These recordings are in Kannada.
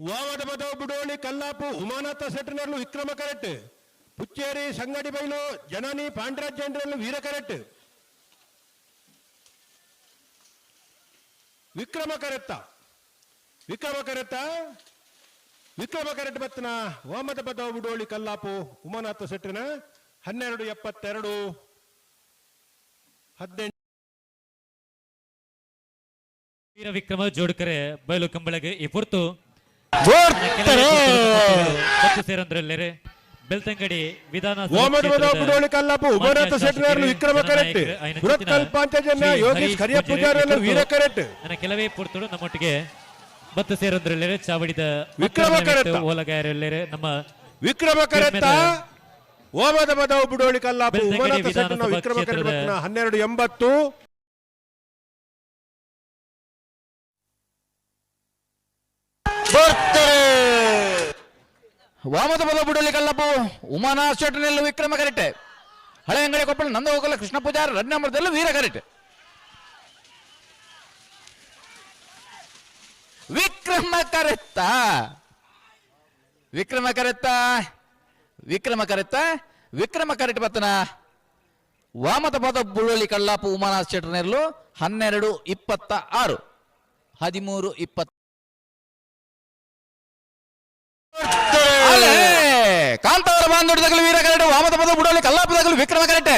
ವಾಮದ ಬದವ ಬುಡೋಳಿ ಕಲ್ಲಾಪು ಉಮಾನಾಥ ಸೆಟ್ನರ್ಲು ವಿಕ್ರಮ ಕರೆಟ್ ಪುಚ್ಚೇರಿ ಸಂಗಡಿ ಬೈಲು ಜನನಿ ಪಾಂಡ್ರಾಜ್ ಜನರಲ್ಲು ವೀರ ಕರೆಟ್ ವಿಕ್ರಮ ಕರೆಟ್ ಬತ್ತನ ವಾಮದ ಬದವ ಬುಡೋಳಿ ಕಲ್ಲಾಪು ಉಮಾನಾಥ ಸೆಟ್ನ 12:72 18 ವೀರ ವಿಕ್ರಮ ಜೋಡ್ಕರೆ ಬಯಲು ಕಂಬಳಗೆ ಈ ಪುರ್ತು ಸೇರಂದ್ರಲ್ಲೇ ಬೆಳ್ತಂಗಡಿ ವಿಧಾನಸಭಾ ಕಲ್ಲಾಪು ಉಮಾನಾಥ ಸೆಟ್ನರ್ಲು ವಿಕ್ರಮ ಕರೆಟ್ ಪುರತ್ಕಲ್ ಪಾಂಚಜನ್ಯ ಯೋಗೀಶ್ ಖರಿಯ ಪೂಜಾರಿಯಲ್ಲ ವೀರ ಕರೆಟ್ ನನ್ನ ಕೆಲವೇ ಪುರ್ತುಡು ನಮ್ಮೊಟ್ಟಿಗೆ ಬತ್ತು ಸೇರಂದ್ರಲ್ಲೇ ಚಾವಡಿದ ವಿಕ್ರಮ ಕರೆಟ್ ಓಲಗಾಯರಲ್ಲೇ ನಮ್ಮ ವಿಕ್ರಮ ಕರೆತ್ತ ಓಮದ ಬದವ ಬುಡೋಳಿ ಕಲ್ಲಾಪು ಉಮಾನಾಥ ಸೆಟ್ನ ವಿಕ್ರಮ ಕರೆಟ್ 12:80 ವಾಮದ ಬದ ಬುಡಲಿ ಕಲ್ಲಪ್ಪು ಉಮಾನಾಥ ಸೆಟ್ನಲ್ಲೂ ವಿಕ್ರಮ ಕರೆಟ್ ಹಳೆ ಅಂಗಡಿ ಕೊಪ್ಪಳ ನಂದ ಹೋಗಲ ಕೃಷ್ಣ ಪೂಜಾರ ರಡ್ನಂಬರದಲ್ಲೂ ವೀರ ಕರೆಟ್ ವಿಕ್ರಮ ಕರೆಟ್ ಬತ್ತನ ವಾಮದ ಪದ ಬುಡಲಿ ಕಲ್ಲಾಪು ಉಮಾನಾಥ ಸೆಟ್ನಲ್ಲೂ 12:26 13:20 ಕಾಂತಾವರ ಬಾಂಧವದಾಗಲು ವೀರ ಕರೆಟ್ ವಾಮದ ಪದ ಬುಡಲಿ ಕಲ್ಲಾಪದಾಗಲು ವಿಕ್ರಮ ಕರೆಟ್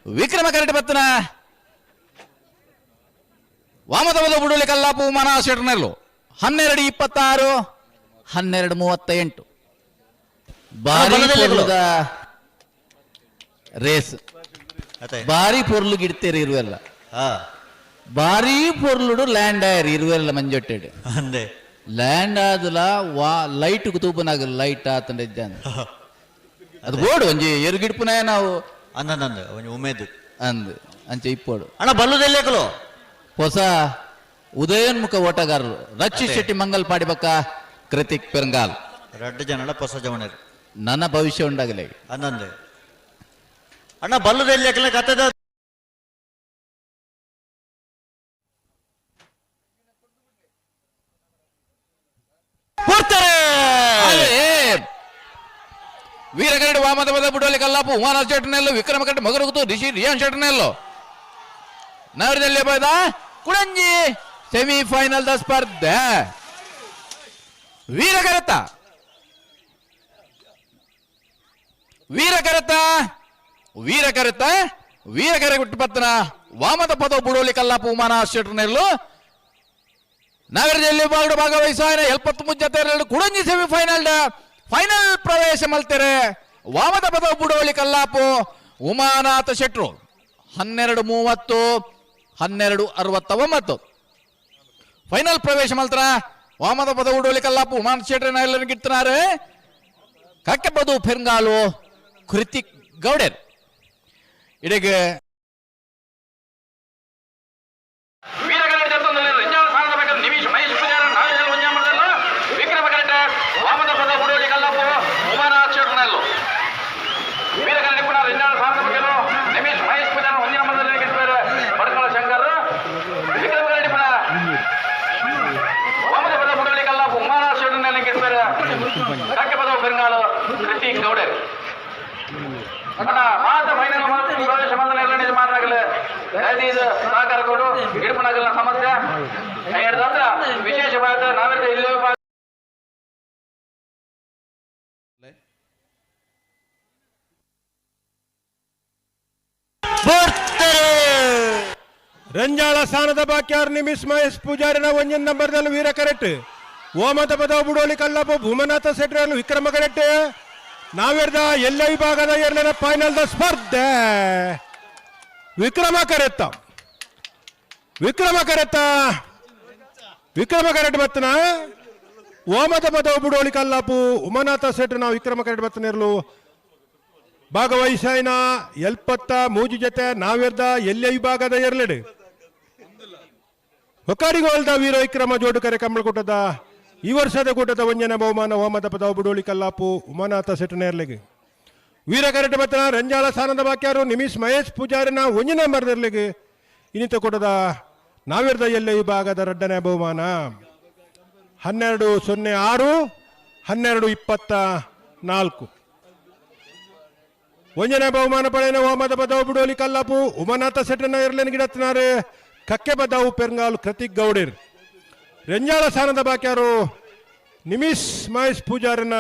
ವಿಕ್ರಮ ಕರೆಟ್ ಬತ್ತನ ವಾಮದ ಪದ ಬುಡಲಿ ಕಲ್ಲಾಪು ಉಮಾನಾಥ ಸೆಟ್ನಲ್ಲೂ 12:26 12:38 ರೇಸ್ ಭಾರಿ ಪೊರ್ಲು ಗಿಡ್ತೇರಿ ಇರುವೆಲ್ಲ ಭಾರಿ ಪೊರ್ಲುಡು ಲ್ಯಾಂಡ್ ಆಯರ್ ಇರುವೆಲ್ಲ ಮಂಜೊಟ್ಟೆಡ್ ಲ್ಯಾಂಡ್ ಆದಲ ಲೈಟ್ ತೂಪನಾಗ ಲೈಟ್ ಆತಂಡ ಅದು ಬೋಡು ಒಂಜಿ ಎರು ಗಿಡ್ಪುನ ನಾವು ಉಮೇದು ಅಂದ್ ಅಂಚೆ ಇಪ್ಪೋಡು ಅಣ್ಣ ಬಲ್ಲುದೆಲ್ಲೇಕಲು ಹೊಸ ಉದಯೋನ್ಮುಖ ಓಟಗಾರರು ರಕ್ಷಿ ಶೆಟ್ಟಿ ಮಂಗಲ್ ಪಾಡಿ ಬಕ್ಕ ಕೃತಿಕ್ ಪೆರಂಗಾಲ್ 2 ಜನ ಹೊಸ ಜವನರು ನನ್ನ ಭವಿಷ್ಯ ಉಂಡಾಗಲೇ ಅನ್ನಂದೆ ಅಣ್ಣ ಬಲ್ಲುದೆಲ್ಲೇಕಲ ಕಥೆದ ವೀರಕರಡು ವಾಮದ ಪದ ಬುಡಲಿ ಕಲ್ಲಾಪು ಉಮಾನಾಥ ಸೆಟ್ನಲ್ಲೂ ವಿಕ್ರಮ ಕರೆಟ್ ಮಗರುಗುತ್ತು ರಿಷಿ ರಿಯಾನ್ ಸೆಟ್ನಲ್ಲೂ ನವರದಲ್ಲಿ ಬೈದ ಕುಡಂಜಿ ಸೆಮಿಫೈನಲ್ ದ ಸ್ಪರ್ಧೆ ವೀರಕರೆಟ್ ಪತ್ತನ ವಾಮದ ಪದ ಬುಡೋಲಿ ಕಲ್ಲಾಪು ಉಮಾನಾಥ ಸೆಟ್ನಲ್ಲೂ ನಗರದಲ್ಲಿ ಭಾಗವಹಿಸಾಯ 73 ಜೊತೆ ಕುಡಂಜಿ ಸೆಮಿಫೈನಲ್ ಫೈನಲ್ ಪ್ರವೇಶ ಮಲ್ತೆರೆ ವಾಮದ ಪದ ಬುಡೋಲಿ ಕಲ್ಲಾಪು ಉಮಾನಾಥ ಶೆಟ್ರು 12:30 12:69 ಫೈನಲ್ ಪ್ರವೇಶ ಮಲ್ತರ ವಾಮದ ಪದ ಬುಡೋಲಿ ಕಲ್ಲಾಪು ಉಮಾನಾಥ ಶೆಟ್ರನ್ನ ಎಲ್ಲರೂ ಗಿಡ್ತಾರೆ ಕಕ್ಕೆಬದು ಪೆರಂಗಾಲು ಕೃತಿಕ್ ಗೌಡರ್ ಇಡೆಗೆ ಸಮಸ್ಯೆ ವಿಶೇಷವಾದ ನಾವೆಲ್ಲ ಇಲ್ಲಿ ರಂಜಾಳ ಸ್ಥಾನದ ಬಾಕ್ಯಾರ್ ನಿಮಿಷ್ ಮಹೇಶ್ ಪೂಜಾರಿನ 1 ನಂಬರ್ದಲ್ಲಿ ವೀರ ಕರೆಟ್ ಓಮದ ಪದ ಬುಡೋಲಿ ಕಲ್ಲಪ್ಪು ಭೂಮನಾಥ ಸೆಟ್ರನ್ನು ವಿಕ್ರಮ ಕರೆಟ್ ನಾವೆರ್ದ ಎಲ್ಲ ವಿಭಾಗದ ಎರಡನೇ ಫೈನಲ್ ದ ಸ್ಪರ್ಧೆ ವಿಕ್ರಮ ಕರೆಟ್ ಬತ್ತನ ಓಮದ ಪದ ಬುಡೋಲಿ ಕಲ್ಲಪ್ಪು ಉಮಾನಾಥ ಸೆಟ್ನ ವಿಕ್ರಮ ಕರೆಟ್ ಬತ್ತನ ಇರಲು ಭಾಗವಹಿಸಾಯಿನ ಎಲ್ಪತ್ತ ಮೂಜು ಜೊತೆ ನಾವೆರ್ದ ಎಲ್ಲ ವಿಭಾಗದ ಎರಲೆಡು ಹೊಕ್ಕಾಡಿಗೋಲ್ದ ವೀರ ವಿಕ್ರಮ ಜೋಡುಕರೆ ಕಂಬಳಕೂಟದ ಈ ವರ್ಷದ ಕೂಟದ ವಂಜನ ಬಹುಮಾನ ಹೋಮದ ಪದ ಬುಡೋಳಿ ಕಲ್ಲಾಪು ಉಮಾನಾಥ ಸೆಟನೇರ್ಲೆಗೆ ವೀರ ಕರೆಟ ಬತ್ತನ ರಂಜಾಳ ಸ್ಥಾನದ ಬಾಕ್ಯಾರು ನಿಮಿಷ್ ಮಹೇಶ್ ಪೂಜಾರಿನ ಒಂಜಿ ನಂಬರ್ದರ್ಲೆಗೆ ಇನ್ನಿತ ಕೂಟದ ನಾವೆರ್ದ ಎಲ್ಲ ವಿಭಾಗದ ಎರಡನೇ ಬಹುಮಾನ 12-06 12-24 ಒಂಜನೇ ಬಹುಮಾನ ಪಡೆಯನ ಹೋಮದ ಪದವು ಬಿಡೋಲಿ ಕಲ್ಲಾಪು ಉಮನಾಥ ಸೆಟನ ಎರಲೆನ್ ಗಿಡತ್ತಿನಾರೆ ಕಕ್ಕೆ ಬದಾವು ಪೆರ್ಗಾಲು ಕೃತಿಕ್ ಗೌಡರ್ ರಂಜಾಳ ಸ್ಥಾನದ ಬಾಕ್ಯಾರು ನಿಮಿಷ್ ಮಹೇಶ್ ಪೂಜಾರಿನ